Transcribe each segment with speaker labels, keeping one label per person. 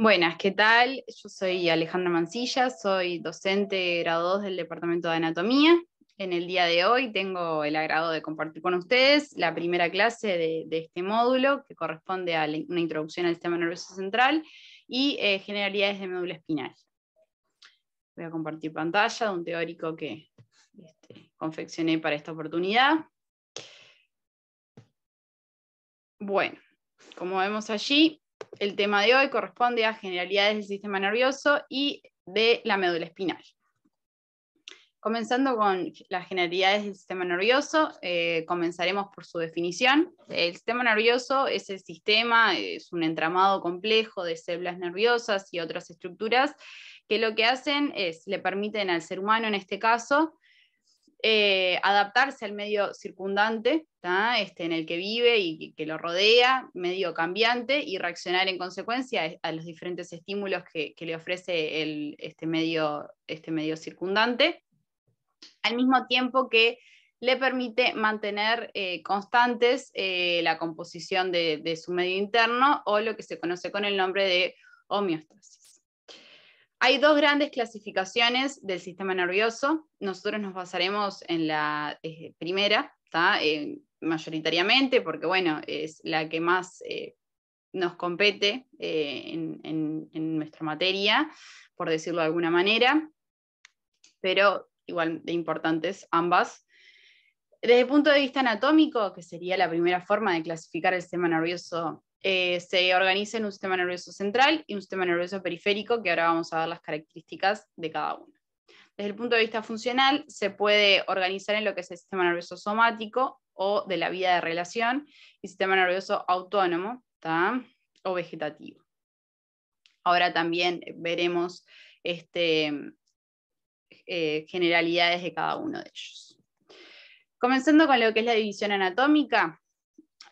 Speaker 1: Buenas, ¿qué tal? Yo soy Alejandra Mancilla, soy docente grado 2 del Departamento de Anatomía. En el día de hoy tengo el agrado de compartir con ustedes la primera clase de este módulo, que corresponde a una introducción al sistema nervioso central y generalidades de médula espinal. Voy a compartir pantalla de un teórico que confeccioné para esta oportunidad. Bueno, como vemos allí, el tema de hoy corresponde a generalidades del sistema nervioso y de la médula espinal. Comenzando con las generalidades del sistema nervioso, comenzaremos por su definición. El sistema nervioso es el sistema, es un entramado complejo de células nerviosas y otras estructuras que lo que hacen es, le permiten al ser humano en este caso, adaptarse al medio circundante, en el que vive y que lo rodea, medio cambiante, y reaccionar en consecuencia a los diferentes estímulos que le ofrece este medio circundante, al mismo tiempo que le permite mantener constantes la composición de su medio interno, o lo que se conoce con el nombre de homeostasis. Hay dos grandes clasificaciones del sistema nervioso. Nosotros nos basaremos en la primera, mayoritariamente, porque bueno, es la que más nos compete en nuestra materia, por decirlo de alguna manera, pero igual de importantes ambas. Desde el punto de vista anatómico, que sería la primera forma de clasificar el sistema nervioso, se organiza en un sistema nervioso central y un sistema nervioso periférico, que ahora vamos a ver las características de cada uno. Desde el punto de vista funcional, se puede organizar en lo que es el sistema nervioso somático o de la vía de relación, y sistema nervioso autónomo, o vegetativo. Ahora también veremos generalidades de cada uno de ellos. Comenzando con lo que es la división anatómica,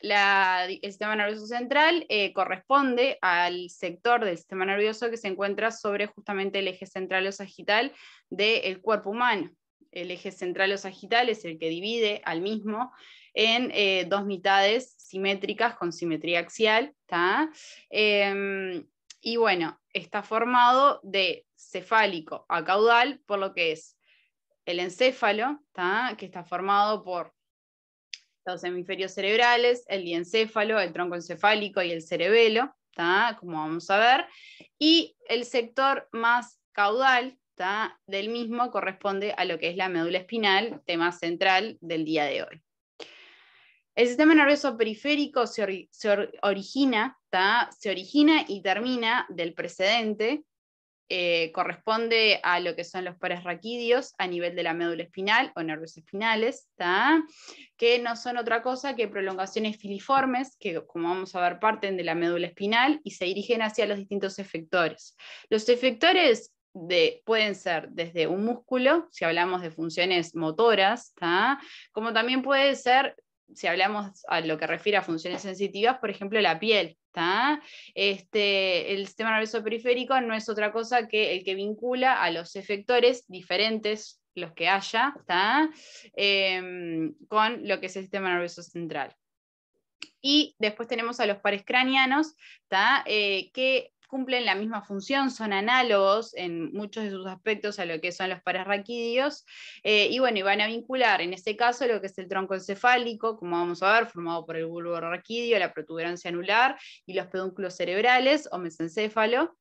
Speaker 1: el sistema nervioso central corresponde al sector del sistema nervioso que se encuentra sobre justamente el eje central o sagital del cuerpo humano. El eje central o sagital es el que divide al mismo en dos mitades simétricas con simetría axial, y bueno, está formado de cefálico a caudal, por lo que es el encéfalo, que está formado por los hemisferios cerebrales, el diencéfalo, el tronco encefálico y el cerebelo, como vamos a ver, y el sector más caudal del mismo corresponde a lo que es la médula espinal, tema central del día de hoy. El sistema nervioso periférico se origina y termina del precedente. Corresponde a lo que son los pares raquídeos a nivel de la médula espinal o nervios espinales, que no son otra cosa que prolongaciones filiformes que, como vamos a ver, parten de la médula espinal y se dirigen hacia los distintos efectores. Los efectores pueden ser desde un músculo, si hablamos de funciones motoras, como también puede ser, si hablamos a lo que refiere a funciones sensitivas, por ejemplo, la piel. El sistema nervioso periférico no es otra cosa que el que vincula a los efectores diferentes, los que haya, con lo que es el sistema nervioso central. Y después tenemos a los pares craneanos, que cumplen la misma función, son análogos en muchos de sus aspectos a lo que son los pares raquídeos, y bueno, y van a vincular en este caso lo que es el tronco encefálico, como vamos a ver, formado por el bulbo raquídeo, la protuberancia anular y los pedúnculos cerebrales o mesencéfalo,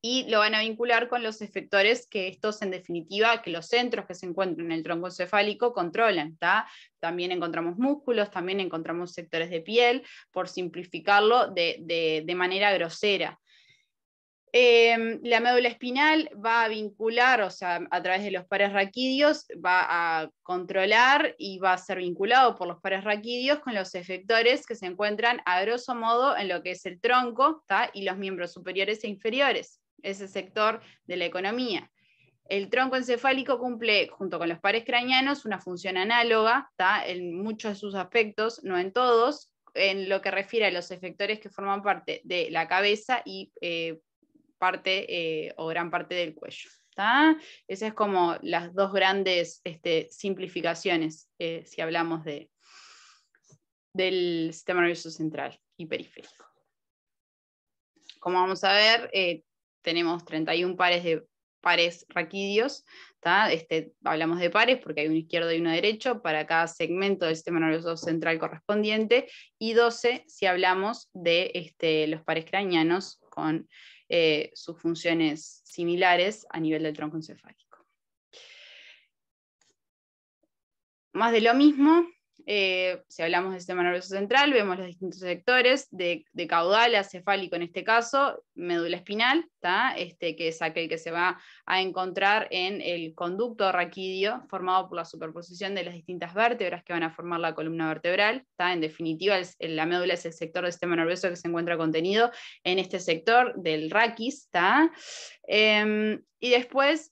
Speaker 1: y lo van a vincular con los efectores que estos, en definitiva, que los centros que se encuentran en el tronco encefálico controlan. También encontramos músculos, también encontramos sectores de piel, por simplificarlo de manera grosera. La médula espinal va a vincular, o sea, a través de los pares raquídeos, va a controlar y va a ser vinculado por los pares raquídeos con los efectores que se encuentran a grosso modo en lo que es el tronco, y los miembros superiores e inferiores, ese sector de la economía. El tronco encefálico cumple, junto con los pares craneanos, una función análoga, en muchos de sus aspectos, no en todos, en lo que refiere a los efectores que forman parte de la cabeza y parte o gran parte del cuello. Esas es como las dos grandes simplificaciones, si hablamos del sistema nervioso central y periférico. como vamos a ver, tenemos 31 pares raquídeos. Hablamos de pares porque hay uno izquierdo y uno derecho para cada segmento del sistema nervioso central correspondiente, y 12 si hablamos de los pares craneanos con sus funciones similares a nivel del tronco encefálico. Más de lo mismo, si hablamos del sistema nervioso central, vemos los distintos sectores de caudal a cefálico, en este caso, médula espinal, que es aquel que se va a encontrar en el conducto raquídeo, formado por la superposición de las distintas vértebras que van a formar la columna vertebral. En definitiva, la médula es el sector del sistema nervioso que se encuentra contenido en este sector del raquis. Y después,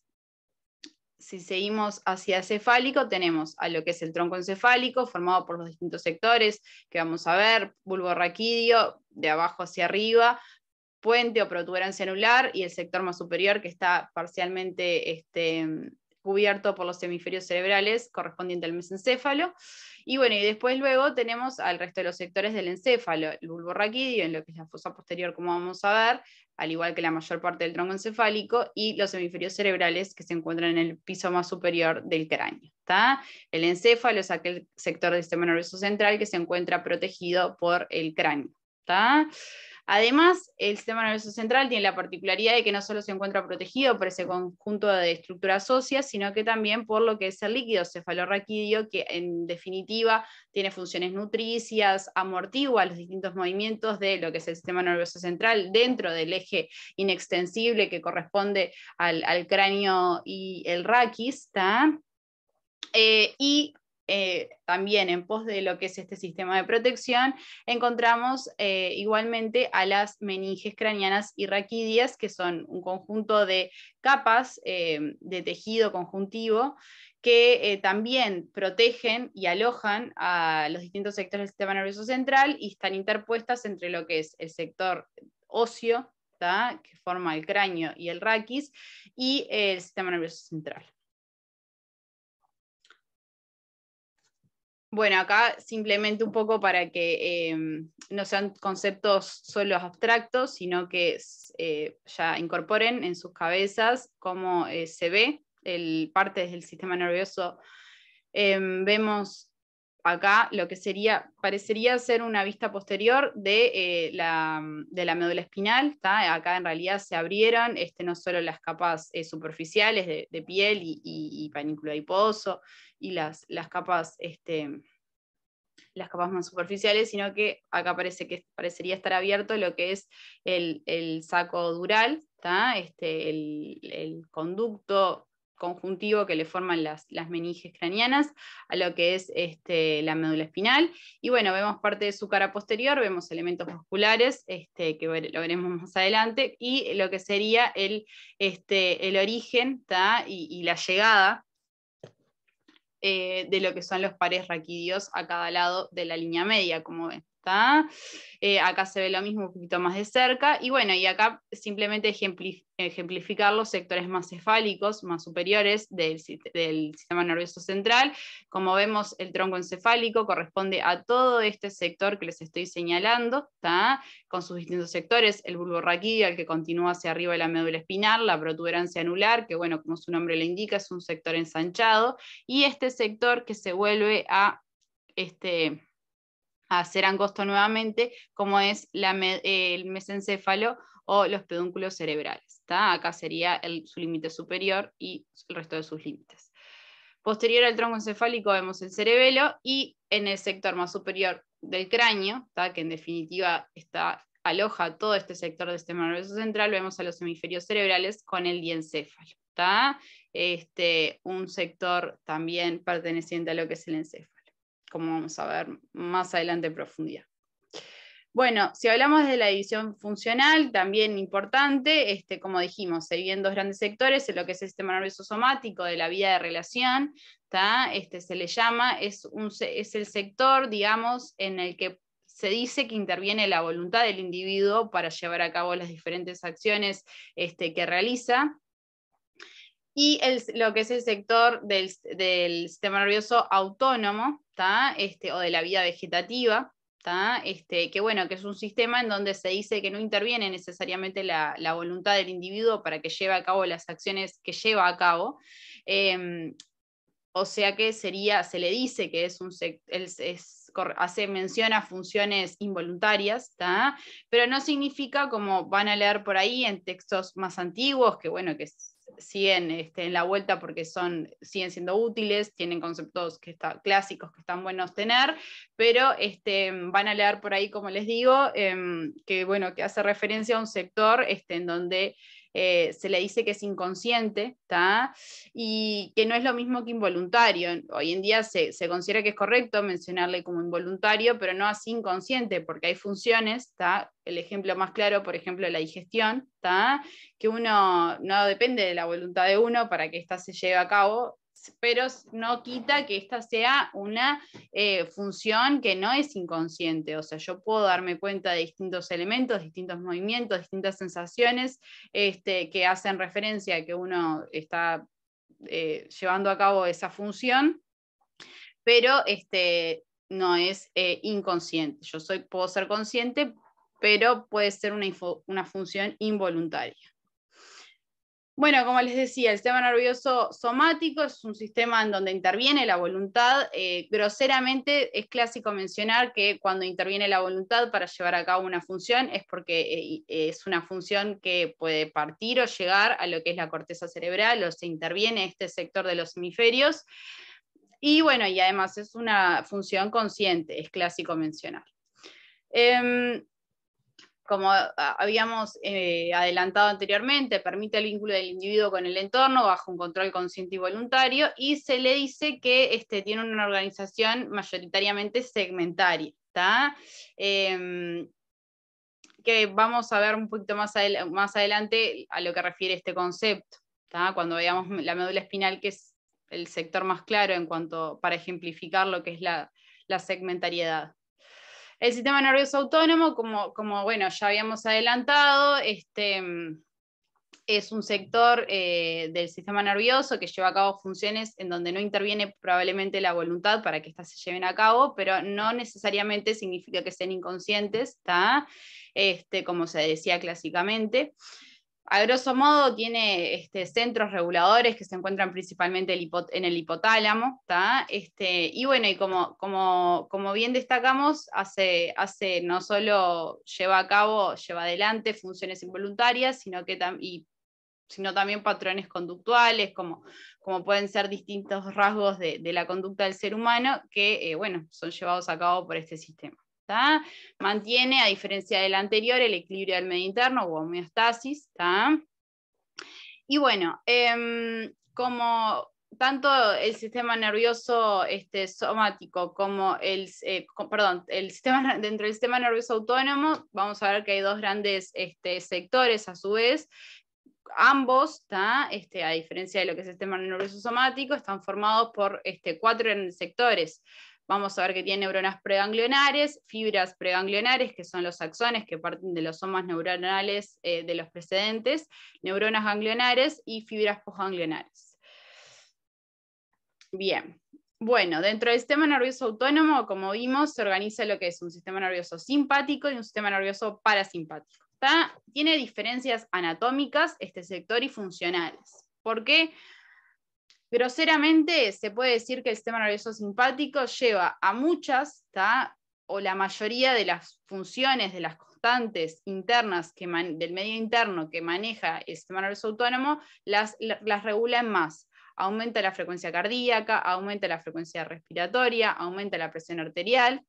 Speaker 1: si seguimos hacia cefálico, tenemos a lo que es el tronco encefálico, formado por los distintos sectores que vamos a ver: bulbo raquídeo, de abajo hacia arriba, puente o protuberancia anular, y el sector más superior, que está parcialmente cubierto por los hemisferios cerebrales, correspondiente al mesencéfalo. Y bueno, y después luego tenemos al resto de los sectores del encéfalo: el bulbo raquídeo, en lo que es la fosa posterior, como vamos a ver, al igual que la mayor parte del tronco encefálico, y los hemisferios cerebrales que se encuentran en el piso más superior del cráneo. El encéfalo es aquel sector del sistema nervioso central que se encuentra protegido por el cráneo. Además, el sistema nervioso central tiene la particularidad de que no solo se encuentra protegido por ese conjunto de estructuras óseas, sino que también por lo que es el líquido cefalorraquídeo, que en definitiva tiene funciones nutricias, amortigua los distintos movimientos de lo que es el sistema nervioso central dentro del eje inextensible que corresponde al cráneo y el raquis. También en pos de lo que es este sistema de protección, encontramos igualmente a las meninges craneanas y raquídeas, que son un conjunto de capas de tejido conjuntivo que también protegen y alojan a los distintos sectores del sistema nervioso central, y están interpuestas entre lo que es el sector óseo, que forma el cráneo y el raquis, y el sistema nervioso central. Bueno, acá simplemente un poco para que no sean conceptos solo abstractos, sino que ya incorporen en sus cabezas cómo se ve partes del sistema nervioso. Vemos acá lo que parecería ser una vista posterior de la médula espinal. Acá en realidad se abrieron no solo las capas superficiales de piel y panículo adiposo, y las capas más superficiales, sino que acá parecería estar abierto lo que es el saco dural, el conducto conjuntivo que le forman las meninges craneanas a lo que es la médula espinal. Y bueno, vemos parte de su cara posterior, vemos elementos musculares que lo veremos más adelante, y lo que sería el origen y la llegada de lo que son los pares raquídeos a cada lado de la línea media, como ven. Acá se ve lo mismo un poquito más de cerca, y bueno, y acá simplemente ejemplificar los sectores más cefálicos, más superiores del sistema nervioso central. Como vemos, el tronco encefálico corresponde a todo este sector que les estoy señalando, con sus distintos sectores: el bulbo raquídeo, el que continúa hacia arriba de la médula espinal; la protuberancia anular, que bueno, como su nombre le indica, es un sector ensanchado; y este sector que se vuelve a ser angosto nuevamente, como es el mesencéfalo o los pedúnculos cerebrales. Acá sería su límite superior y el resto de sus límites. Posterior al tronco encefálico vemos el cerebelo, y en el sector más superior del cráneo, que en definitiva aloja todo este sector del sistema nervioso central, vemos a los hemisferios cerebrales con el diencéfalo. Un sector también perteneciente a lo que es el encéfalo, como vamos a ver más adelante en profundidad. Bueno, si hablamos de la división funcional, también importante, como dijimos, se dividen dos grandes sectores: en lo que es el sistema nervioso somático, de la vía de relación, se le llama, es el sector, digamos, en el que se dice que interviene la voluntad del individuo para llevar a cabo las diferentes acciones que realiza. Y lo que es el sector del sistema nervioso autónomo, o de la vida vegetativa, Que bueno, que es un sistema en donde se dice que no interviene necesariamente la voluntad del individuo para que lleve a cabo las acciones que lleva a cabo. O sea que se le dice que hace mención a funciones involuntarias, pero no significa, como van a leer por ahí en textos más antiguos, que bueno, que siguen en la vuelta porque siguen siendo útiles, tienen conceptos clásicos que están buenos tener, pero van a leer por ahí, como les digo, que bueno, que hace referencia a un sector en donde se le dice que es inconsciente, y que no es lo mismo que involuntario. Hoy en día se considera que es correcto mencionarle como involuntario, pero no así inconsciente, porque hay funciones, el ejemplo más claro, por ejemplo, la digestión, que uno no depende de la voluntad de uno para que ésta se lleve a cabo, pero no quita que esta sea una función que no es inconsciente. O sea, yo puedo darme cuenta de distintos elementos, distintos movimientos, distintas sensaciones que hacen referencia a que uno está llevando a cabo esa función, pero no es inconsciente. Puedo ser consciente, pero puede ser una función involuntaria. Bueno, como les decía, el sistema nervioso somático es un sistema en donde interviene la voluntad. Groseramente es clásico mencionar que cuando interviene la voluntad para llevar a cabo una función es porque es una función que puede partir o llegar a lo que es la corteza cerebral, o se interviene este sector de los hemisferios. Y bueno, y además es una función consciente, es clásico mencionar. Como habíamos adelantado anteriormente, permite el vínculo del individuo con el entorno bajo un control consciente y voluntario, y se le dice que tiene una organización mayoritariamente segmentaria, que vamos a ver un poquito más adelante a lo que refiere este concepto, cuando veamos la médula espinal, que es el sector más claro para ejemplificar lo que es la segmentariedad. El sistema nervioso autónomo, como bueno, ya habíamos adelantado, es un sector del sistema nervioso que lleva a cabo funciones en donde no interviene probablemente la voluntad para que éstas se lleven a cabo, pero no necesariamente significa que sean inconscientes, como se decía clásicamente. A grosso modo tiene centros reguladores que se encuentran principalmente en el hipotálamo, y bueno, y como bien destacamos, no solo lleva adelante funciones involuntarias, sino también patrones conductuales, como pueden ser distintos rasgos de la conducta del ser humano que bueno, son llevados a cabo por este sistema. Mantiene, a diferencia del anterior, el equilibrio del medio interno o homeostasis. Y bueno, como tanto el sistema nervioso somático como el sistema, dentro del sistema nervioso autónomo, vamos a ver que hay dos grandes sectores a su vez. Ambos, a diferencia de lo que es el sistema nervioso somático, están formados por 4 grandes sectores. Vamos a ver que tiene neuronas preganglionares, fibras preganglionares, que son los axones que parten de los somas neuronales de los precedentes, neuronas ganglionares y fibras postganglionares. Bien, bueno, dentro del sistema nervioso autónomo, como vimos, se organiza lo que es un sistema nervioso simpático y un sistema nervioso parasimpático. Tiene diferencias anatómicas este sector y funcionales. ¿Por qué? Groseramente se puede decir que el sistema nervioso simpático lleva a muchas, o la mayoría de las funciones, de las constantes internas del medio interno que maneja el sistema nervioso autónomo, las regula en más. Aumenta la frecuencia cardíaca, aumenta la frecuencia respiratoria, aumenta la presión arterial.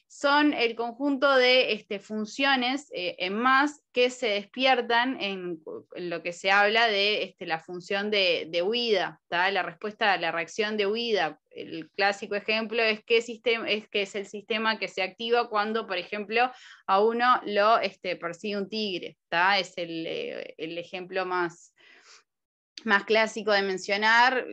Speaker 1: Son el conjunto de funciones en más que se despiertan en lo que se habla de la función de huida, la respuesta a la reacción de huida. El clásico ejemplo es que es el sistema que se activa cuando, por ejemplo, a uno lo persigue un tigre. Es el ejemplo más clásico de mencionar,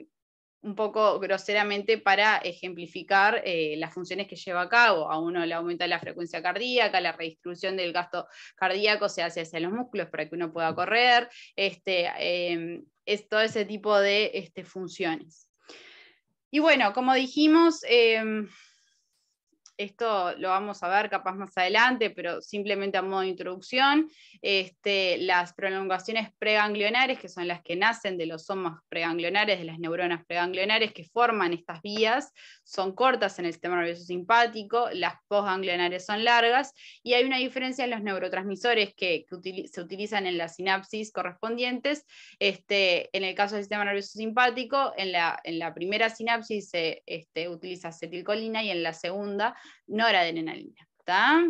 Speaker 1: un poco groseramente para ejemplificar las funciones que lleva a cabo. A uno le aumenta la frecuencia cardíaca, la redistribución del gasto cardíaco se hace hacia los músculos para que uno pueda correr, es todo ese tipo de funciones. Y bueno, como dijimos, esto lo vamos a ver capaz más adelante, pero simplemente a modo de introducción, las prolongaciones preganglionares, que son las que nacen de los somos preganglionares, de las neuronas preganglionares que forman estas vías, son cortas en el sistema nervioso simpático, las postganglionares son largas, y hay una diferencia en los neurotransmisores que se utilizan en las sinapsis correspondientes. En el caso del sistema nervioso simpático, en la primera sinapsis se utiliza acetilcolina y en la segunda noradrenalina. ¿Tá?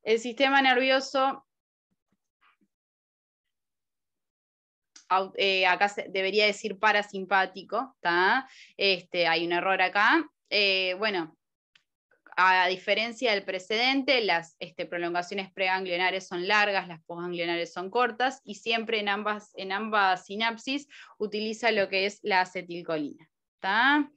Speaker 1: El sistema nervioso, acá debería decir parasimpático, ¿tá? Hay un error acá. Bueno, a diferencia del precedente, las prolongaciones preganglionares son largas, las postganglionares son cortas, y siempre en ambas sinapsis utiliza lo que es la acetilcolina. ¿Tá?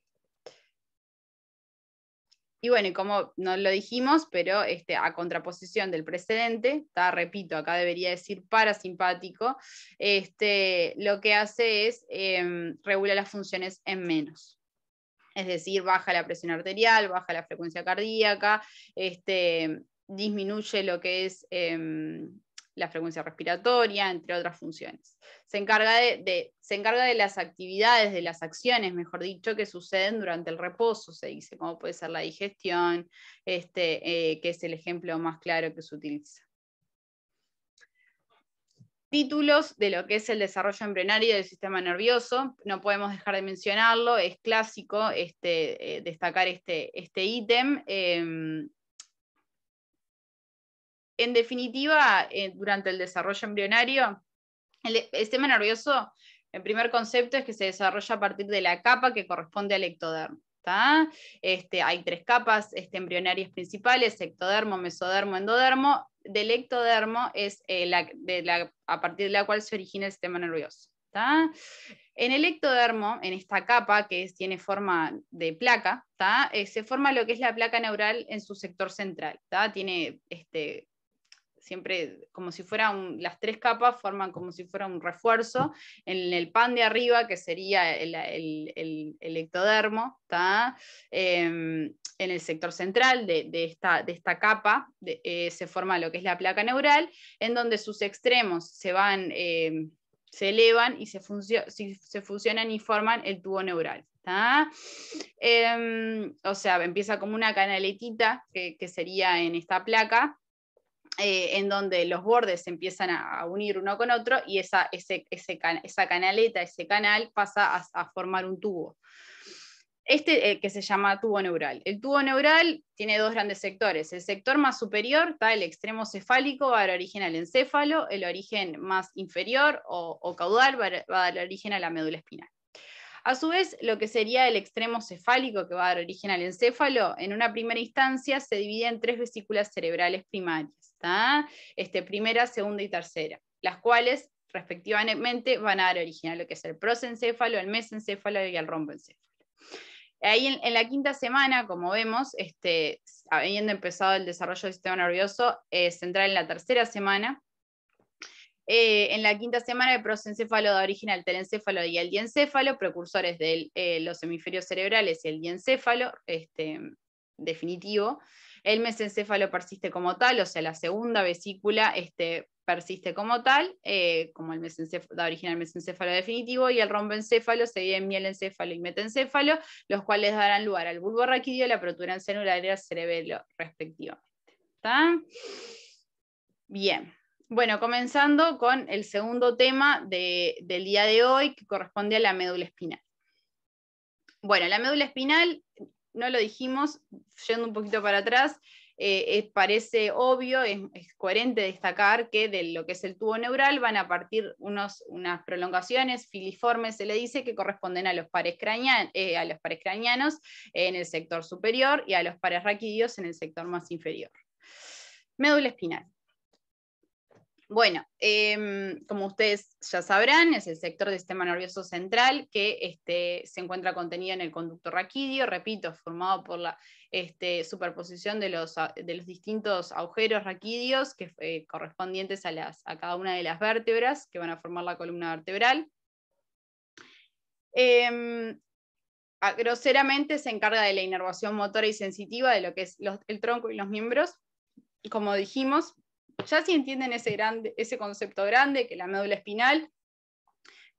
Speaker 1: Y bueno, y como no lo dijimos, pero a contraposición del precedente, repito, acá debería decir parasimpático, lo que hace es regula las funciones en menos. Es decir, baja la presión arterial, baja la frecuencia cardíaca, disminuye lo que es la frecuencia respiratoria, entre otras funciones. Se encarga de las actividades, de las acciones, mejor dicho, que suceden durante el reposo, se dice, como puede ser la digestión, que es el ejemplo más claro que se utiliza. Títulos de lo que es el desarrollo embrionario del sistema nervioso, no podemos dejar de mencionarlo, es clásico destacar este ítem. En definitiva, durante el desarrollo embrionario, el sistema nervioso, el primer concepto es que se desarrolla a partir de la capa que corresponde al ectodermo. Hay 3 capas embrionarias principales: ectodermo, mesodermo, endodermo. Del ectodermo es a partir de la cual se origina el sistema nervioso. ¿Tá? En el ectodermo, en esta capa que tiene forma de placa, se forma lo que es la placa neural en su sector central. Tiene siempre como si fueran las 3 capas, forman como si fuera un refuerzo en el pan de arriba, que sería el ectodermo, en el sector central de esta capa se forma lo que es la placa neural, en donde sus extremos se elevan y se fusionan y forman el tubo neural. O sea, empieza como una canaletita que sería en esta placa, en donde los bordes se empiezan a unir uno con otro, y esa canaleta, ese canal pasa a formar un tubo. Que se llama tubo neural. El tubo neural tiene 2 grandes sectores. El sector más superior, el extremo cefálico, va a dar origen al encéfalo. El origen más inferior o caudal va a dar origen a la médula espinal. A su vez, lo que sería el extremo cefálico, que va a dar origen al encéfalo, en una primera instancia se divide en 3 vesículas cerebrales primarias, primera, segunda y tercera, las cuales respectivamente van a dar origen a lo que es el prosencéfalo, el mesencéfalo y el romboencéfalo. Ahí en la 5ª semana, como vemos, habiendo empezado el desarrollo del sistema nervioso central en la 3ª semana, en la 5ª semana el prosencéfalo da origen al telencéfalo y al diencéfalo, precursores de los hemisferios cerebrales y el diencéfalo definitivo. El mesencéfalo persiste como tal, o sea, la segunda vesícula persiste como tal, como el mesencéfalo da origen al mesencéfalo definitivo, y el romboencéfalo se divide en mielencéfalo y metencéfalo, los cuales darán lugar al bulbo raquídeo, la protuberancia celular y al cerebelo, respectivamente. ¿Está? Bien. Bueno, comenzando con el segundo tema del día de hoy, que corresponde a la médula espinal. Bueno, la médula espinal, no lo dijimos, yendo un poquito para atrás, parece obvio, es coherente destacar que de lo que es el tubo neural van a partir unas prolongaciones filiformes, se le dice, que corresponden a los pares cranianos en el sector superior y a los pares raquídeos en el sector más inferior. Médula espinal. Bueno, como ustedes ya sabrán, es el sector del sistema nervioso central que se encuentra contenido en el conducto raquídeo, repito, formado por la superposición de los distintos agujeros raquídeos correspondientes a cada una de las vértebras que van a formar la columna vertebral. Groseramente se encarga de la inervación motora y sensitiva de lo que es el tronco y los miembros, como dijimos. Ya si entienden ese concepto grande, que la médula espinal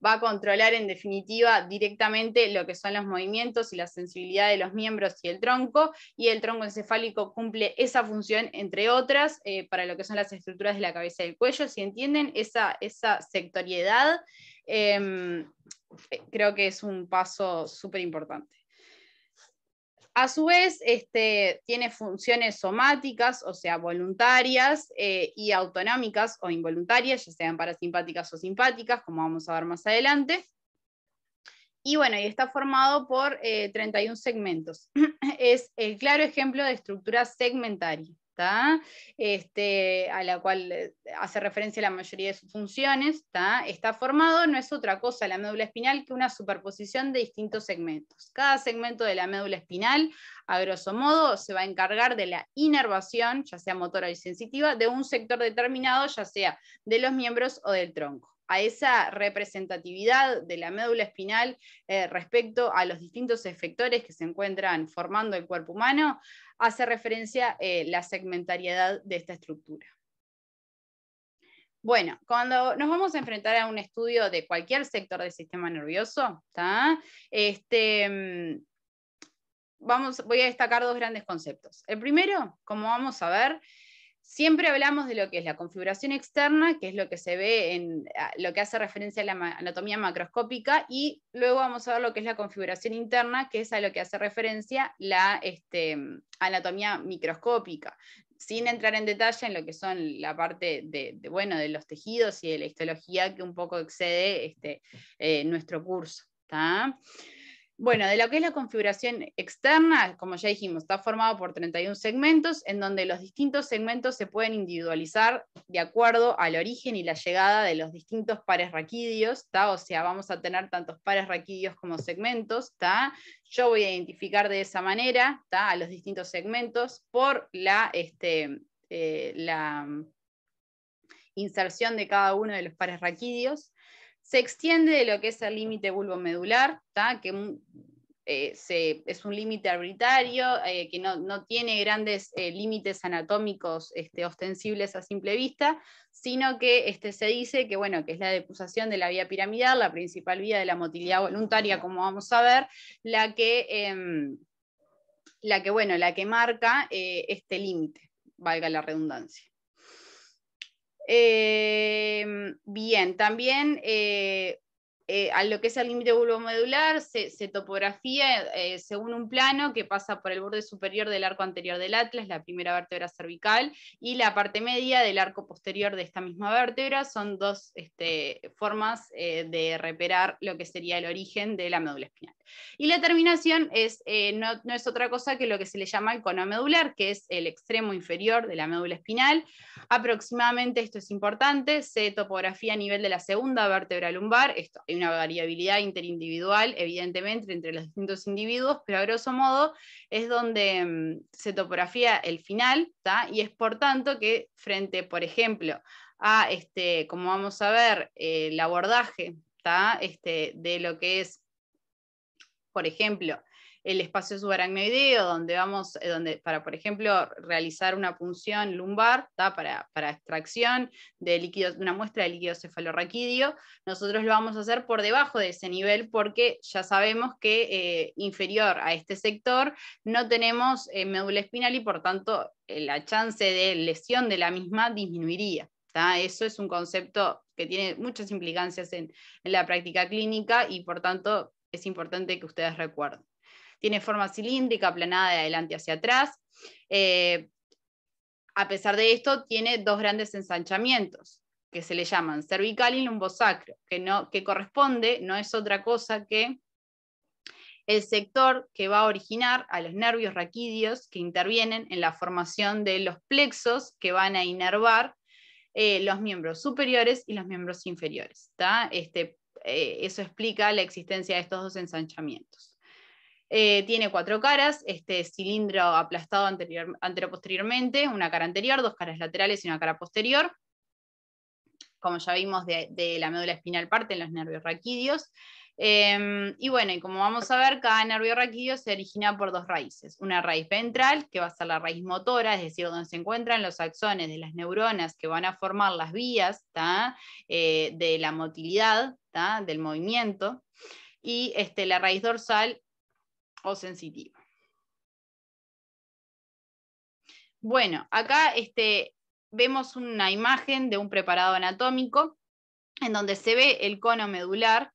Speaker 1: va a controlar en definitiva directamente lo que son los movimientos y la sensibilidad de los miembros y el tronco encefálico cumple esa función, entre otras, para lo que son las estructuras de la cabeza y el cuello. Si entienden esa sectoriedad, creo que es un paso súper importante. A su vez, tiene funciones somáticas, o sea, voluntarias, y autonómicas o involuntarias, ya sean parasimpáticas o simpáticas, como vamos a ver más adelante. Y bueno, y está formado por 31 segmentos. Es el claro ejemplo de estructura segmentaria, a la cual hace referencia la mayoría de sus funciones. Está formado, no es otra cosa la médula espinal que una superposición de distintos segmentos. Cada segmento de la médula espinal, a grosso modo, se va a encargar de la inervación, ya sea motora y sensitiva, de un sector determinado, ya sea de los miembros o del tronco. A esa representatividad de la médula espinal respecto a los distintos efectores que se encuentran formando el cuerpo humano, hace referencia la segmentariedad de esta estructura. Bueno, cuando nos vamos a enfrentar a un estudio de cualquier sector del sistema nervioso, voy a destacar dos grandes conceptos. El primero, como vamos a ver, siempre hablamos de lo que es la configuración externa, que es lo que se ve en lo que hace referencia a la anatomía macroscópica, y luego vamos a ver lo que es la configuración interna, que es a lo que hace referencia la anatomía microscópica, sin entrar en detalle en lo que son la parte de los tejidos y de la histología, que un poco excede nuestro curso. Bueno, de lo que es la configuración externa, como ya dijimos, está formado por 31 segmentos, en donde los distintos segmentos se pueden individualizar de acuerdo al origen y la llegada de los distintos pares raquídeos, o sea, vamos a tener tantos pares raquídeos como segmentos. Yo voy a identificar de esa manera a los distintos segmentos por la inserción de cada uno de los pares raquídeos. Se extiende de lo que es el límite bulbomedular, que es un límite arbitrario, que no tiene grandes límites anatómicos ostensibles a simple vista, sino que se dice que, bueno, que es la decusación de la vía piramidal, la principal vía de la motilidad voluntaria, como vamos a ver, la que marca este límite, valga la redundancia. Bien, también a lo que es el límite bulbomedular se topografía según un plano que pasa por el borde superior del arco anterior del atlas, la primera vértebra cervical, y la parte media del arco posterior de esta misma vértebra. Son dos formas de reparar lo que sería el origen de la médula espinal. Y la terminación no es otra cosa que lo que se le llama el cono medular, que es el extremo inferior de la médula espinal. Aproximadamente, esto es importante, se topografía a nivel de la segunda vértebra lumbar. Hay una variabilidad interindividual, evidentemente, entre los distintos individuos, pero a grosso modo es donde se topografía el final, y es por tanto que frente, por ejemplo, a, como vamos a ver, el abordaje de lo que es, por ejemplo, el espacio subaracnoideo, donde para, por ejemplo, realizar una punción lumbar, para extracción de una muestra de líquido cefalorraquídeo, nosotros lo vamos a hacer por debajo de ese nivel, porque ya sabemos que inferior a este sector no tenemos médula espinal, y por tanto la chance de lesión de la misma disminuiría. Eso es un concepto que tiene muchas implicancias en la práctica clínica, y por tanto es importante que ustedes recuerden. Tiene forma cilíndrica, aplanada de adelante hacia atrás. A pesar de esto, tiene dos grandes ensanchamientos, que se le llaman cervical y lumbosacro, que corresponde, no es otra cosa que el sector que va a originar a los nervios raquídeos que intervienen en la formación de los plexos que van a inervar los miembros superiores y los miembros inferiores. Eso explica la existencia de estos dos ensanchamientos. Tiene cuatro caras, cilindro aplastado anteroposteriormente, una cara anterior, dos caras laterales y una cara posterior. Como ya vimos, de la médula espinal parten los nervios raquídeos. Y bueno, y como vamos a ver, cada nervio raquídeo se origina por dos raíces. Una raíz ventral, que va a ser la raíz motora, es decir, donde se encuentran los axones de las neuronas que van a formar las vías de la motilidad, del movimiento, y la raíz dorsal o sensitiva. Bueno, acá vemos una imagen de un preparado anatómico en donde se ve el cono medular.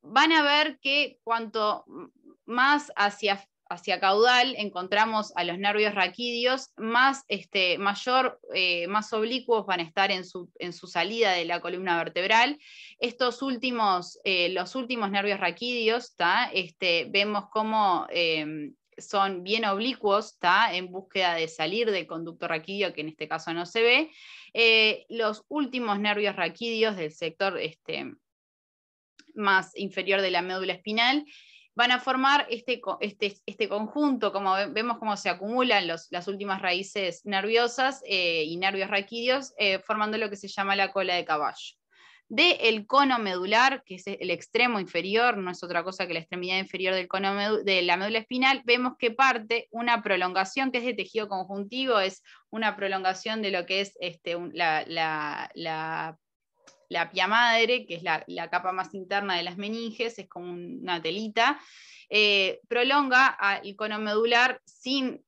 Speaker 1: Van a ver que cuanto más hacia caudal encontramos a los nervios raquídeos, más oblicuos van a estar en su salida de la columna vertebral. Los últimos nervios raquídeos, vemos cómo son bien oblicuos, en búsqueda de salir del conducto raquídeo, que en este caso no se ve. Los últimos nervios raquídeos del sector más inferior de la médula espinal van a formar este conjunto, como vemos cómo se acumulan las últimas raíces nerviosas y nervios raquídeos, formando lo que se llama la cola de caballo. Del cono medular, que es el extremo inferior, no es otra cosa que la extremidad inferior de la médula espinal, vemos que parte una prolongación que es de tejido conjuntivo, es una prolongación de lo que es la pia madre, que es la capa más interna de las meninges, es como una telita, prolonga el cono medular sin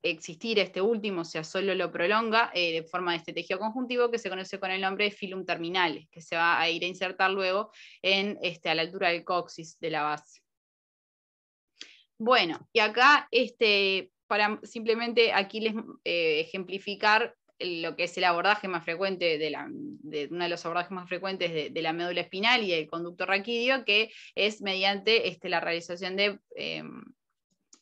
Speaker 1: existir este último, o sea, solo lo prolonga de forma de este tejido conjuntivo que se conoce con el nombre de filum terminalis, que se va a ir a insertar luego a la altura del coxis de la base. Bueno, y acá, para simplemente aquí les ejemplificar lo que es el abordaje más frecuente uno de los abordajes más frecuentes de la médula espinal y del conducto raquídeo, que es mediante la realización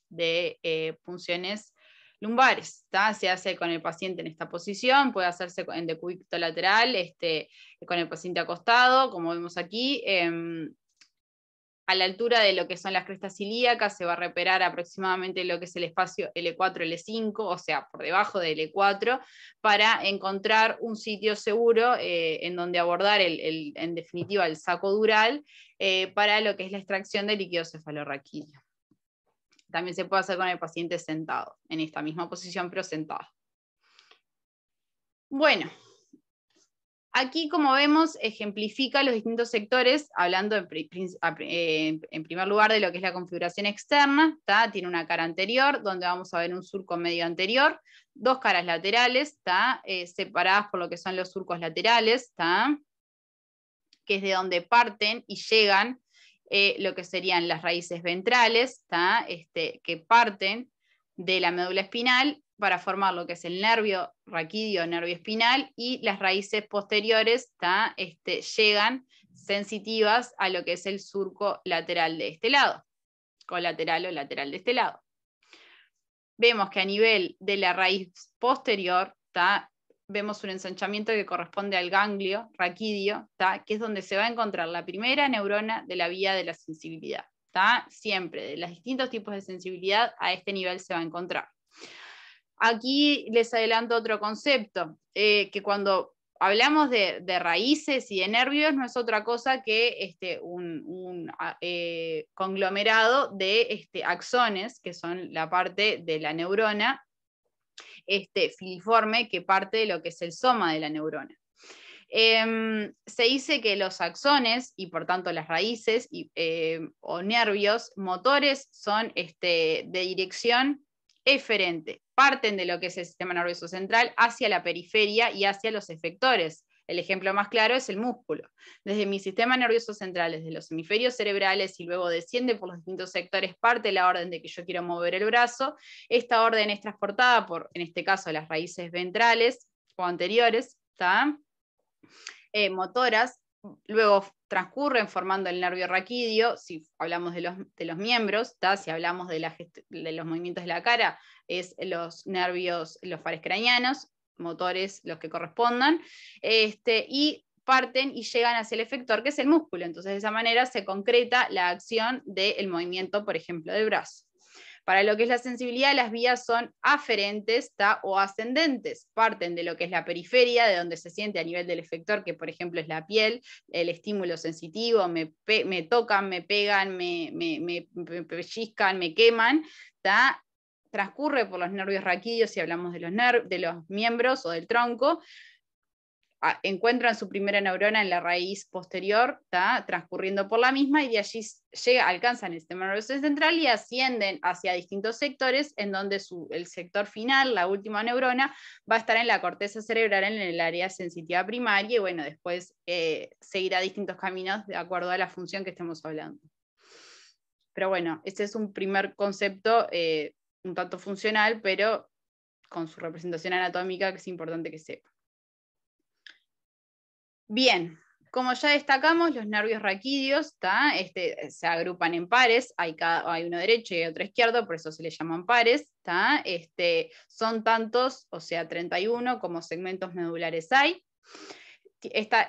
Speaker 1: de punciones lumbares. Se hace con el paciente en esta posición, puede hacerse en decúbito lateral, con el paciente acostado, como vemos aquí. A la altura de lo que son las crestas ilíacas se va a reparar aproximadamente lo que es el espacio L4, L5, o sea, por debajo del L4, para encontrar un sitio seguro en donde abordar en definitiva el saco dural para lo que es la extracción de líquido cefalorraquídeo. También se puede hacer con el paciente sentado, en esta misma posición, pero sentado. Bueno, aquí, como vemos, ejemplifica los distintos sectores, hablando en primer lugar de lo que es la configuración externa. Tiene una cara anterior, donde vamos a ver un surco medio anterior, dos caras laterales, separadas por lo que son los surcos laterales, que es de donde parten y llegan lo que serían las raíces ventrales, que parten de la médula espinal para formar lo que es el nervio raquídeo, nervio espinal, y las raíces posteriores llegan sensitivas a lo que es el surco lateral de este lado, colateral o lateral de este lado. Vemos que a nivel de la raíz posterior vemos un ensanchamiento que corresponde al ganglio raquídeo, que es donde se va a encontrar la primera neurona de la vía de la sensibilidad. Siempre, de los distintos tipos de sensibilidad, a este nivel se va a encontrar. Aquí les adelanto otro concepto, que cuando hablamos de raíces y de nervios no es otra cosa que un conglomerado de axones, que son la parte de la neurona filiforme que parte de lo que es el soma de la neurona. Se dice que los axones, y por tanto las raíces o nervios motores, son de dirección eferente, parten de lo que es el sistema nervioso central hacia la periferia y hacia los efectores. El ejemplo más claro es el músculo. Desde mi sistema nervioso central, desde los hemisferios cerebrales, y luego desciende por los distintos sectores, parte la orden de que yo quiero mover el brazo. Esta orden es transportada por, en este caso, las raíces ventrales o anteriores, motoras, luego transcurren formando el nervio raquídeo, si hablamos de los miembros, si hablamos de los movimientos de la cara, es los nervios, los parescranianos, motores los que correspondan, y parten y llegan hacia el efector, que es el músculo. Entonces de esa manera se concreta la acción del movimiento, por ejemplo, del brazo. Para lo que es la sensibilidad, las vías son aferentes o ascendentes, parten de lo que es la periferia, de donde se siente a nivel del efector, que por ejemplo es la piel, el estímulo sensitivo, me tocan, me pegan, me pellizcan, me queman, transcurre por los nervios raquídeos, si hablamos de los miembros o del tronco, encuentran su primera neurona en la raíz posterior, transcurriendo por la misma, y de allí alcanzan el sistema nervioso central y ascienden hacia distintos sectores, en donde el sector final, la última neurona, va a estar en la corteza cerebral, en el área sensitiva primaria, y bueno, después seguirá distintos caminos de acuerdo a la función que estemos hablando. Pero bueno, este es un primer concepto un tanto funcional, pero con su representación anatómica, que es importante que sepa. Bien, como ya destacamos, los nervios raquídeos se agrupan en pares, hay uno derecho y otro izquierdo, por eso se les llaman pares. Son tantos, o sea, 31 como segmentos medulares hay.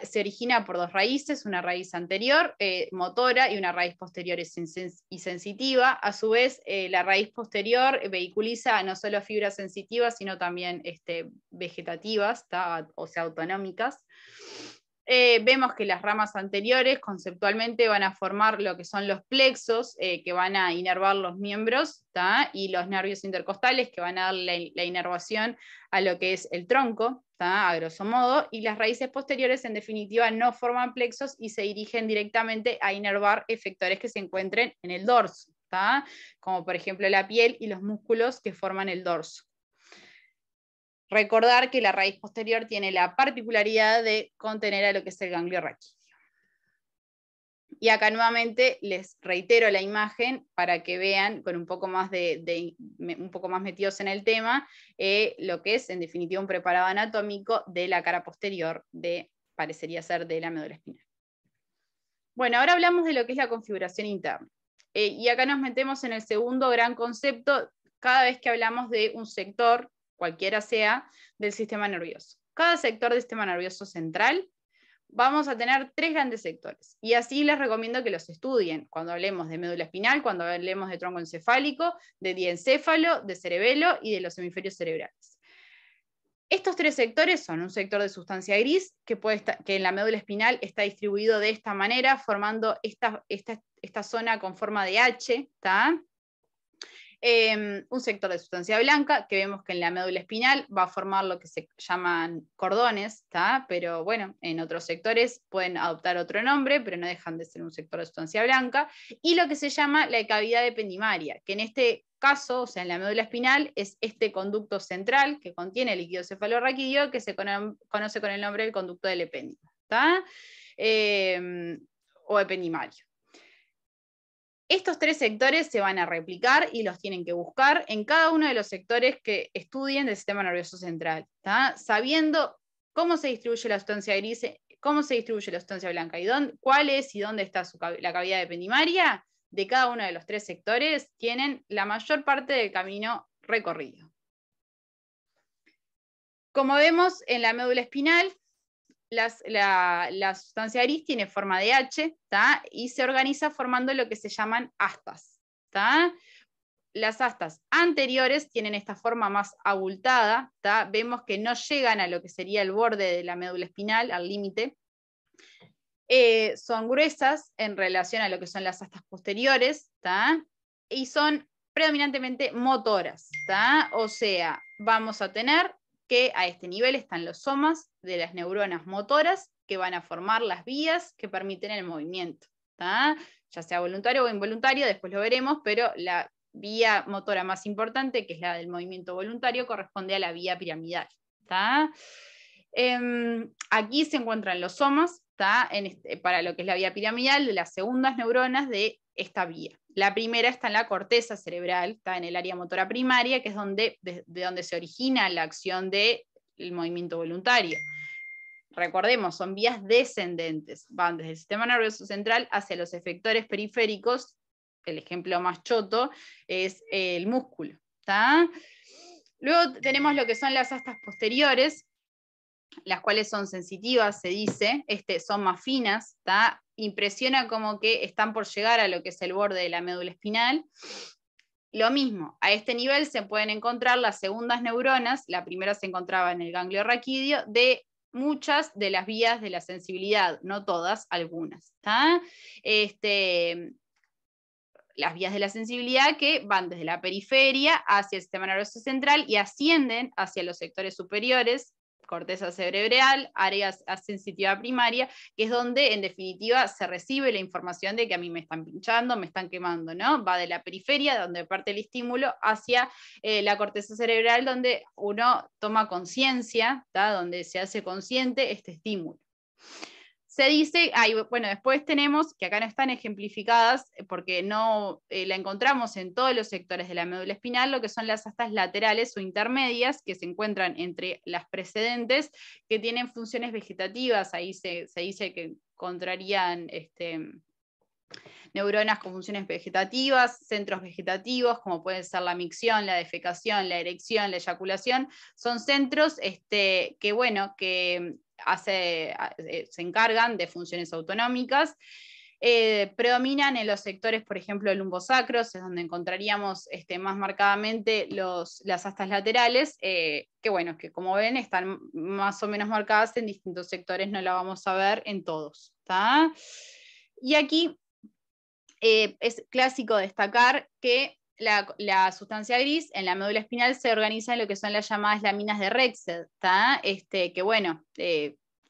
Speaker 1: Se origina por dos raíces, una raíz anterior, motora, y una raíz posterior y sensitiva. A su vez, la raíz posterior vehiculiza no solo fibras sensitivas, sino también vegetativas, o sea, autonómicas. Vemos que las ramas anteriores conceptualmente van a formar lo que son los plexos, que van a inervar los miembros, y los nervios intercostales, que van a dar la inervación a lo que es el tronco, a grosso modo, y las raíces posteriores en definitiva no forman plexos y se dirigen directamente a inervar efectores que se encuentren en el dorso, como por ejemplo la piel y los músculos que forman el dorso. Recordar que la raíz posterior tiene la particularidad de contener a lo que es el ganglio raquídeo. Y acá nuevamente les reitero la imagen para que vean con un poco más un poco más metidos en el tema, lo que es en definitiva un preparado anatómico de la cara posterior parecería ser de la médula espinal. Bueno, ahora hablamos de lo que es la configuración interna. Y acá nos metemos en el segundo gran concepto cada vez que hablamos de un sector, cualquiera sea, del sistema nervioso. Cada sector del sistema nervioso central vamos a tener tres grandes sectores, y así les recomiendo que los estudien cuando hablemos de médula espinal, cuando hablemos de tronco encefálico, de diencéfalo, de cerebelo y de los hemisferios cerebrales. Estos tres sectores son un sector de sustancia gris, que en la médula espinal está distribuido de esta manera, formando esta zona con forma de H, un sector de sustancia blanca, que vemos que en la médula espinal va a formar lo que se llaman cordones, pero bueno, en otros sectores pueden adoptar otro nombre, pero no dejan de ser un sector de sustancia blanca, y lo que se llama la cavidad ependimaria, que en este caso, o sea, en la médula espinal, es este conducto central que contiene el líquido cefalorraquídeo, que se conoce con el nombre del conducto del epéndimo, o ependimario. Estos tres sectores se van a replicar y los tienen que buscar en cada uno de los sectores que estudien del sistema nervioso central, sabiendo cómo se distribuye la sustancia gris, cómo se distribuye la sustancia blanca, y cuál es y dónde está la cavidad ependimaria de cada uno de los tres sectores, tienen la mayor parte del camino recorrido. Como vemos en la médula espinal, la sustancia gris tiene forma de H, y se organiza formando lo que se llaman astas. Las astas anteriores tienen esta forma más abultada, vemos que no llegan a lo que sería el borde de la médula espinal, al límite. Son gruesas en relación a lo que son las astas posteriores, y son predominantemente motoras, o sea, vamos a tener que a este nivel están los somas de las neuronas motoras que van a formar las vías que permiten el movimiento, ya sea voluntario o involuntario, después lo veremos, pero la vía motora más importante, que es la del movimiento voluntario, corresponde a la vía piramidal. Aquí se encuentran los somas para lo que es la vía piramidal de las segundas neuronas de esta vía. La primera está en la corteza cerebral, está en el área motora primaria, que es de donde se origina la acción del movimiento voluntario. Recordemos, son vías descendentes, van desde el sistema nervioso central hacia los efectores periféricos. El ejemplo más choto es el músculo. Luego tenemos lo que son las astas posteriores, las cuales son sensitivas, se dice, son más finas, impresiona como que están por llegar a lo que es el borde de la médula espinal, Lo mismo, a este nivel se pueden encontrar las segundas neuronas, la primera se encontraba en el ganglio raquídeo, de muchas de las vías de la sensibilidad, no todas, algunas. Las vías de la sensibilidad que van desde la periferia hacia el sistema nervioso central y ascienden hacia los sectores superiores, corteza cerebral, área sensitiva primaria, que es donde en definitiva se recibe la información de que a mí me están pinchando, me están quemando, ¿no? Va de la periferia, donde parte el estímulo, hacia la corteza cerebral, donde uno toma conciencia, donde se hace consciente este estímulo. Se dice, bueno, después tenemos, que acá no están ejemplificadas, porque no la encontramos en todos los sectores de la médula espinal, lo que son las astas laterales o intermedias, que se encuentran entre las precedentes, que tienen funciones vegetativas. Ahí se dice que encontrarían neuronas con funciones vegetativas, centros vegetativos, como pueden ser la micción, la defecación, la erección, la eyaculación. Son centros que, bueno, que se encargan de funciones autonómicas. Predominan en los sectores, por ejemplo, lumbosacros, es donde encontraríamos más marcadamente las astas laterales, que bueno, que como ven están más o menos marcadas en distintos sectores, no la vamos a ver en todos. ¿Tá? Y aquí es clásico destacar que la sustancia gris en la médula espinal se organiza en lo que son las llamadas láminas de Rexed, que bueno,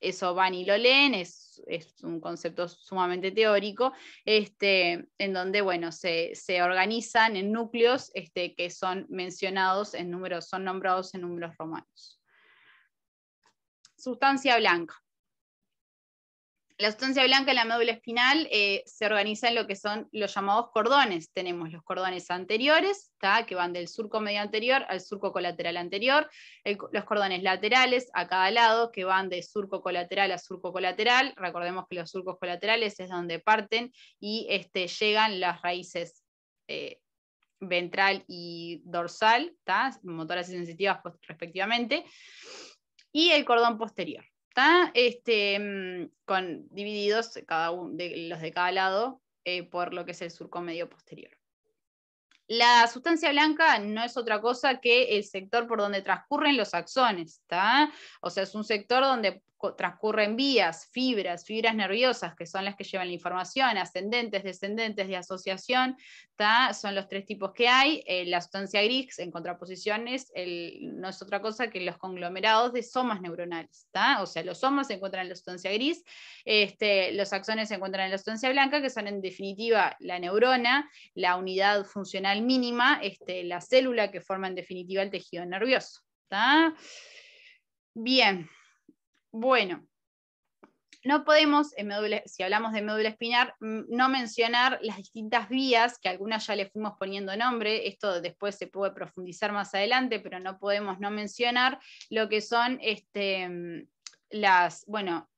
Speaker 1: eso van y lo leen, es un concepto sumamente teórico, en donde bueno, se organizan en núcleos que son mencionados en números, son nombrados en números romanos. Sustancia blanca. La sustancia blanca en la médula espinal se organiza en lo que son los llamados cordones. Tenemos los cordones anteriores, que van del surco medio anterior al surco colateral anterior, los cordones laterales a cada lado, que van de surco colateral a surco colateral. Recordemos que los surcos colaterales es donde parten y llegan las raíces ventral y dorsal, motoras y sensitivas respectivamente, y el cordón posterior. Divididos cada uno de los de cada lado por lo que es el surco medio posterior. La sustancia blanca no es otra cosa que el sector por donde transcurren los axones, o sea, es un sector donde transcurren vías, fibras nerviosas, que son las que llevan la información, ascendentes, descendentes, de asociación, son los tres tipos que hay. La sustancia gris, en contraposiciones, no es otra cosa que los conglomerados de somas neuronales, o sea, los somas se encuentran en la sustancia gris, los axones se encuentran en la sustancia blanca, que son en definitiva la neurona, la unidad funcional mínima, la célula que forma en definitiva el tejido nervioso. Bien. Bueno, no podemos, si hablamos de médula espinal, no mencionar las distintas vías, que algunas ya le fuimos poniendo nombre, esto después se puede profundizar más adelante, pero no podemos no mencionar lo que son las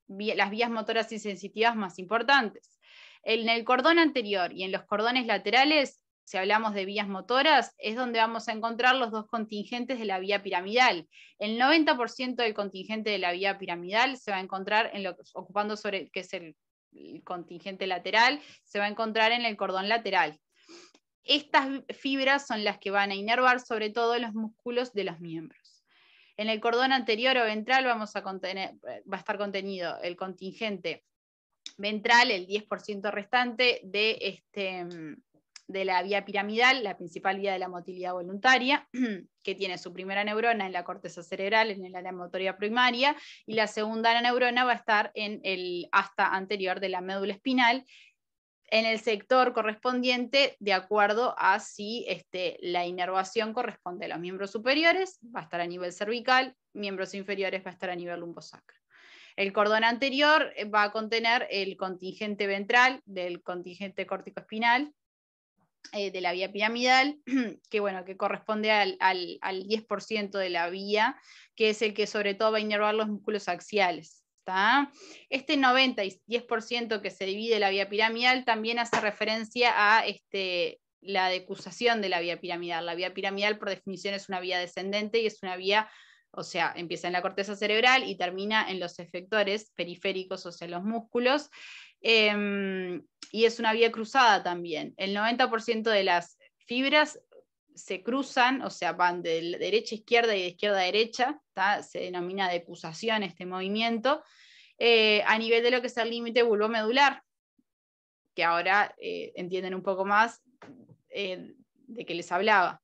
Speaker 1: vías motoras y sensitivas más importantes. En el cordón anterior y en los cordones laterales, si hablamos de vías motoras, es donde vamos a encontrar los dos contingentes de la vía piramidal. El 90% del contingente de la vía piramidal se va a encontrar ocupando sobre, que es el contingente lateral, se va a encontrar en el cordón lateral. Estas fibras son las que van a inervar sobre todo los músculos de los miembros. En el cordón anterior o ventral va a estar contenido el contingente ventral, el 10% restante de la vía piramidal, la principal vía de la motilidad voluntaria, que tiene su primera neurona en la corteza cerebral, en el área motoria primaria, y la segunda neurona va a estar en el asta anterior de la médula espinal, en el sector correspondiente, de acuerdo a si la inervación corresponde a los miembros superiores, va a estar a nivel cervical, miembros inferiores va a estar a nivel lumbosacro. El cordón anterior va a contener el contingente ventral del contingente córtico-espinal, de la vía piramidal, que, bueno, que corresponde al 10% de la vía, que es el que sobre todo va a inervar los músculos axiales. Este 90 y 10% que se divide la vía piramidal también hace referencia a la decusación de la vía piramidal. La vía piramidal, por definición, es una vía descendente y es una vía, o sea, empieza en la corteza cerebral y termina en los efectores periféricos, o sea, los músculos. Y es una vía cruzada también. El 90% de las fibras se cruzan, o sea, van de derecha a izquierda y de izquierda a derecha, ¿tá? Se denomina decusación este movimiento, a nivel de lo que es el límite bulbomedular, que ahora entienden un poco más de qué les hablaba.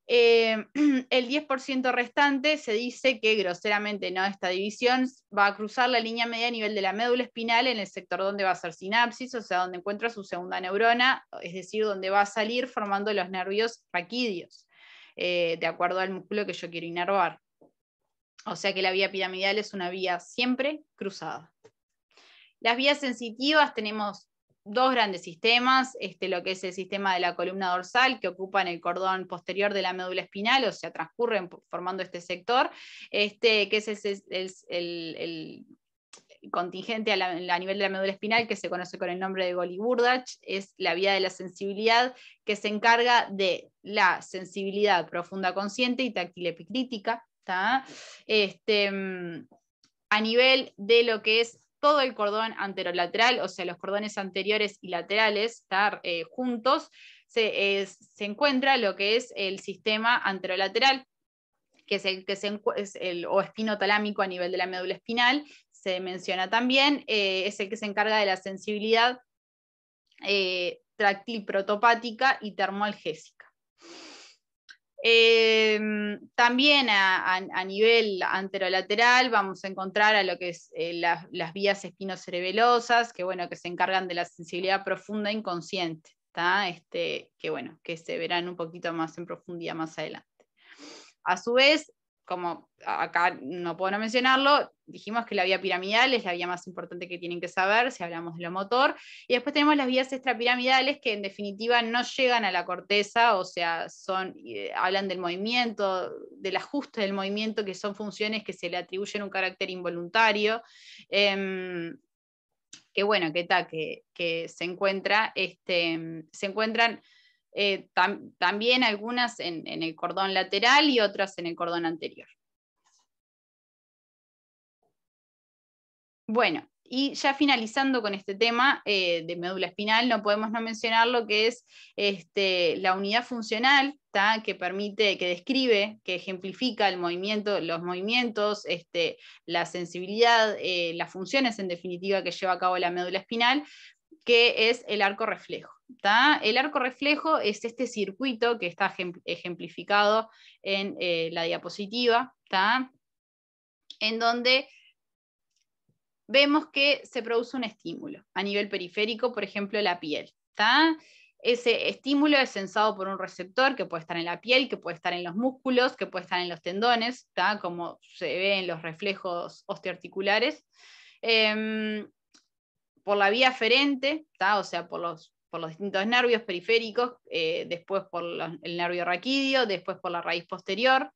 Speaker 1: El 10% restante se dice que groseramente, ¿no? Esta división va a cruzar la línea media a nivel de la médula espinal en el sector donde va a ser sinapsis, o sea, donde encuentra su segunda neurona, es decir, donde va a salir formando los nervios raquídeos, de acuerdo al músculo que yo quiero inervar. O sea que la vía piramidal es una vía siempre cruzada. Las vías sensitivas tenemos dos grandes sistemas, lo que es el sistema de la columna dorsal, que ocupan el cordón posterior de la médula espinal, o sea, transcurren formando este sector, que es el contingente a nivel de la médula espinal, que se conoce con el nombre de Golgi-Burdach, es la vía de la sensibilidad que se encarga de la sensibilidad profunda consciente y táctil epicrítica, a nivel de lo que es todo el cordón anterolateral, o sea, los cordones anteriores y laterales juntos, se encuentra lo que es el sistema anterolateral, que es o espinotalámico a nivel de la médula espinal, se menciona también, es el que se encarga de la sensibilidad tráctil protopática y termoalgésica. También a nivel anterolateral vamos a encontrar a lo que es las vías espinocerebelosas, que, bueno, que se encargan de la sensibilidad profunda inconsciente, que se verán un poquito más en profundidad más adelante. A su vez, como acá no puedo no mencionarlo, dijimos que la vía piramidal es la vía más importante que tienen que saber si hablamos de lo motor, y después tenemos las vías extrapiramidales que en definitiva no llegan a la corteza, o sea, hablan del movimiento, del ajuste del movimiento, que son funciones que se le atribuyen un carácter involuntario, que bueno, que se encuentran también algunas en el cordón lateral y otras en el cordón anterior. Bueno, y ya finalizando con este tema de médula espinal, no podemos no mencionar lo que es la unidad funcional, que permite, que describe, que ejemplifica el movimiento, los movimientos, la sensibilidad, las funciones en definitiva que lleva a cabo la médula espinal, que es el arco reflejo. El arco reflejo es este circuito que está ejemplificado en la diapositiva, en donde vemos que se produce un estímulo a nivel periférico, por ejemplo, la piel. Ese estímulo es sensado por un receptor que puede estar en la piel, que puede estar en los músculos, que puede estar en los tendones, como se ve en los reflejos osteoarticulares. Por la vía aferente, o sea, por los distintos nervios periféricos, después por el nervio raquídeo, después por la raíz posterior,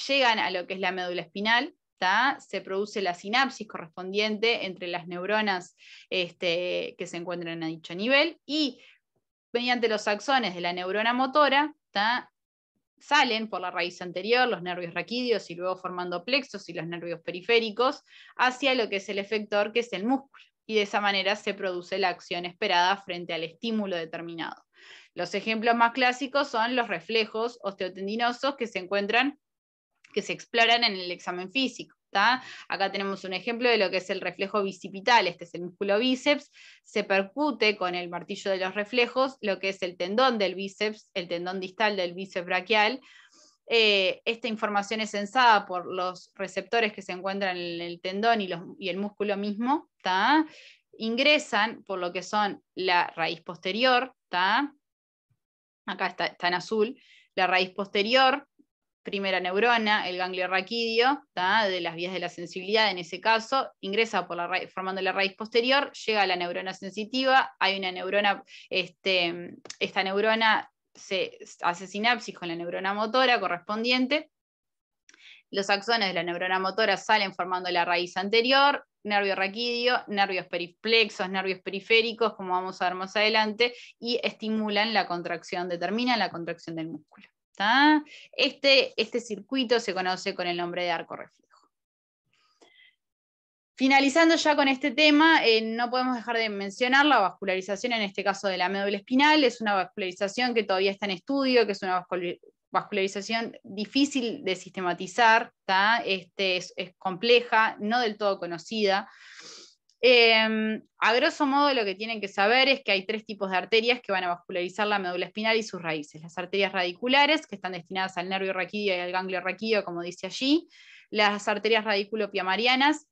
Speaker 1: llegan a lo que es la médula espinal, se produce la sinapsis correspondiente entre las neuronas que se encuentran a dicho nivel, y mediante los axones de la neurona motora, salen por la raíz anterior los nervios raquídeos y luego formando plexos y los nervios periféricos hacia lo que es el efector, que es el músculo, y de esa manera se produce la acción esperada frente al estímulo determinado. Los ejemplos más clásicos son los reflejos osteotendinosos que se exploran en el examen físico. Acá tenemos un ejemplo de lo que es el reflejo bicipital, este es el músculo bíceps, se percute con el martillo de los reflejos lo que es el tendón del bíceps, el tendón distal del bíceps braquial. Esta información es sensada por los receptores que se encuentran en el tendón y el músculo mismo, ingresan por lo que son la raíz posterior, acá está en azul, la raíz posterior, primera neurona, el ganglio raquídeo, de las vías de la sensibilidad, en ese caso, ingresa formando la raíz posterior, llega a la neurona sensitiva, hay una neurona, esta neurona se hace sinapsis con la neurona motora correspondiente, los axones de la neurona motora salen formando la raíz anterior, nervio raquídeo, nervios periplexos, nervios periféricos, como vamos a ver más adelante, y estimulan la contracción, determinan la contracción del músculo. Este circuito se conoce con el nombre de arco reflejo. Finalizando ya con este tema, no podemos dejar de mencionar la vascularización, en este caso de la médula espinal. Es una vascularización que todavía está en estudio, que es una vascularización difícil de sistematizar, es compleja, no del todo conocida. A grosso modo lo que tienen que saber es que hay 3 tipos de arterias que van a vascularizar la médula espinal y sus raíces. Las arterias radiculares, que están destinadas al nervio raquídeo y al ganglio raquídeo, como dice allí. Las arterias radiculopiamarianas,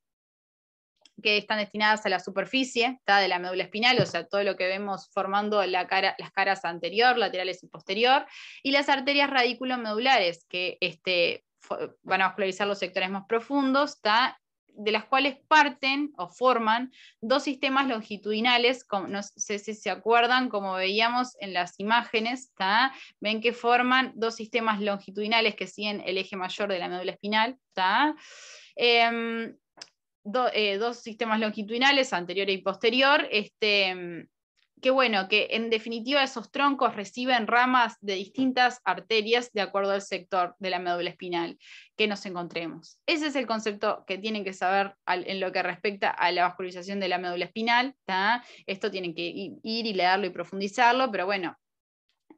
Speaker 1: que están destinadas a la superficie de la médula espinal, o sea, todo lo que vemos formando las caras anterior, laterales y posterior, y las arterias radiculomedulares, que van a vascularizar los sectores más profundos, de las cuales parten o forman 2 sistemas longitudinales, no sé si se acuerdan, como veíamos en las imágenes, ven que forman 2 sistemas longitudinales que siguen el eje mayor de la médula espinal, dos sistemas longitudinales, anterior y posterior, que bueno, que en definitiva esos troncos reciben ramas de distintas arterias de acuerdo al sector de la médula espinal que nos encontremos. Ese es el concepto que tienen que saber en lo que respecta a la vascularización de la médula espinal. Esto tienen que ir y leerlo y profundizarlo, pero bueno,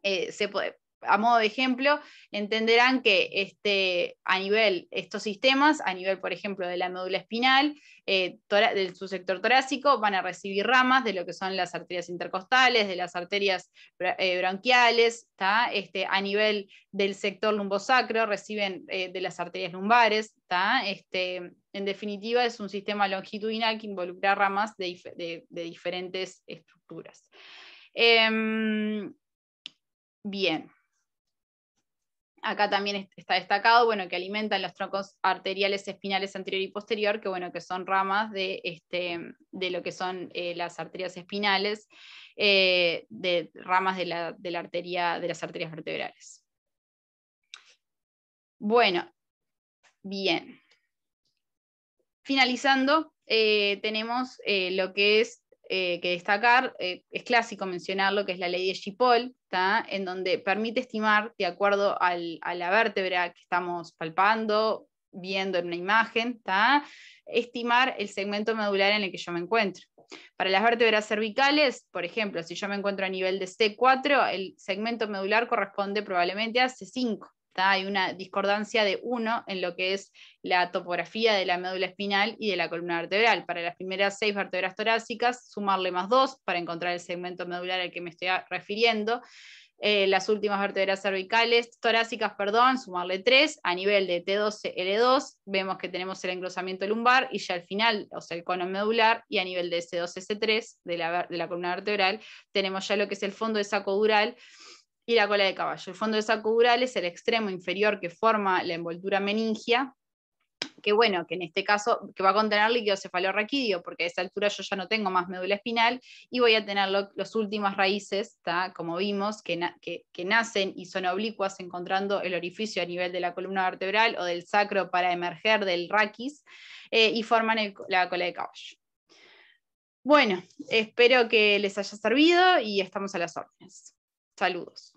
Speaker 1: se puede. A modo de ejemplo, entenderán que a nivel, estos sistemas, a nivel, por ejemplo, de la médula espinal, de su sector torácico, van a recibir ramas de lo que son las arterias intercostales, de las arterias bronquiales, a nivel del sector lumbosacro, reciben de las arterias lumbares, en definitiva, es un sistema longitudinal que involucra ramas de diferentes estructuras. Bien. Acá también está destacado, bueno, que alimentan los troncos arteriales espinales anterior y posterior, que bueno, que son ramas de lo que son las arterias espinales, de ramas de las arterias vertebrales. Bueno, bien. Finalizando, tenemos lo que es que destacar, es clásico mencionar lo que es la ley de Schiphol, en donde permite estimar, de acuerdo a la vértebra que estamos palpando, viendo en una imagen, estimar el segmento medular en el que yo me encuentro. Para las vértebras cervicales, por ejemplo, si yo me encuentro a nivel de C4, el segmento medular corresponde probablemente a C5. Hay una discordancia de 1 en lo que es la topografía de la médula espinal y de la columna vertebral. Para las primeras 6 vértebras torácicas, sumarle más 2 para encontrar el segmento medular al que me estoy refiriendo. Las últimas vértebras cervicales, torácicas, perdón, sumarle 3. A nivel de T12L2 vemos que tenemos el engrosamiento lumbar y ya al final, o sea, el cono medular, y a nivel de S2S3 de la columna vertebral tenemos ya lo que es el fondo de saco dural y la cola de caballo. El fondo de saco dural es el extremo inferior que forma la envoltura meningia, que bueno, que en este caso que va a contener líquido cefalorraquídeo, porque a esa altura yo ya no tengo más médula espinal y voy a tener las últimas raíces, como vimos, que nacen y son oblicuas encontrando el orificio a nivel de la columna vertebral o del sacro para emerger del raquis, y forman la cola de caballo. Bueno, espero que les haya servido y estamos a las órdenes. Saludos.